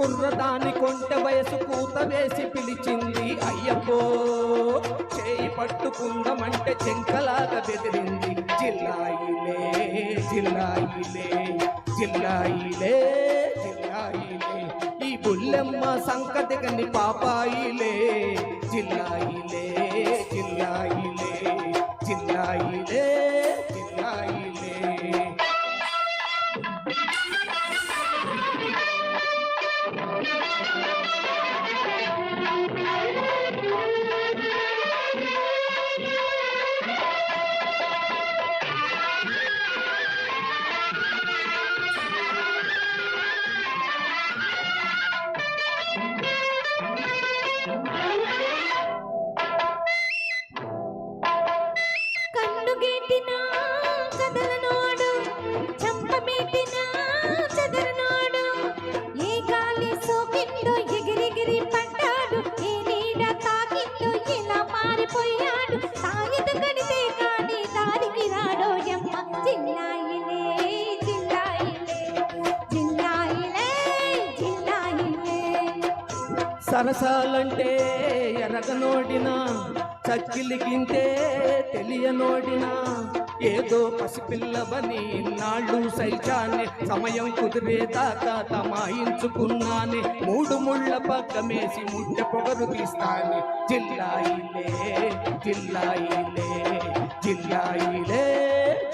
కుర్రదాని కొంటె వయసు కూత వేసి పిలిచింది అయ్యప్పో. చేయి పట్టుకుందమంటే చెంకలాగా బెదిరింది. జిల్లాయిలే జిల్లాయిలే జిల్లాయిలే జిల్లాయిలే, ఈ బుల్లెమ్మ సంకటిగని పాపాయిలే. జిల్లాయిలే జిల్లాయిలే జిల్లాయిలే జిల్లాయిలే. సరసాలంటే ఎరగనోడినా, చక్కిలిగింటే తెలియనోడినా, ఏదో పసిపిల్లవని ఇన్నాళ్ళు సైచానే, సమయం కుదిరేదాకా తమాయించుకున్నానే. మూడు ముళ్ళ పక్కమేసి ముట్టె పొగరు తీస్తానే. జిల్లాయిలే జిల్లాయిలే జిల్లాయిలే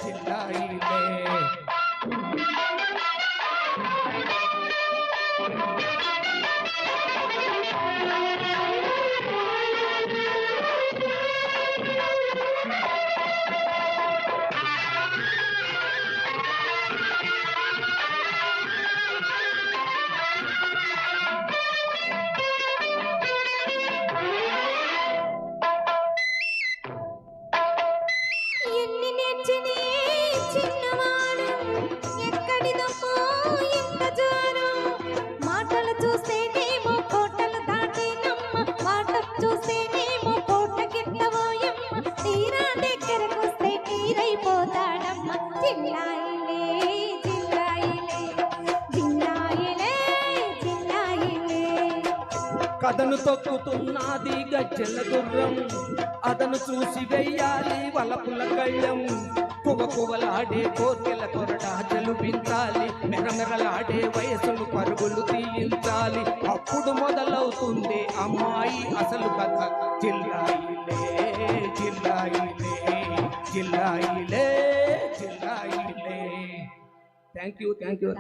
జిల్లాయిలే. కథను తొక్కుతున్నది గజ్జెల గుర్రం, అతను చూసి వెయ్యాలి వలపుల కళ్ళం. పువ్వలాడే కోర్కెల కొరడా జలుపించాలి, మెరమెరలాడే వయసులు పరుగులు తీయించాలి. అప్పుడు మొదలవుతుంది అమ్మాయి అసలు కథ. జిల్లాయిలే జిల్లాయిలే జిల్లాయిలే జిల్లాయిలే. Thank you thank you.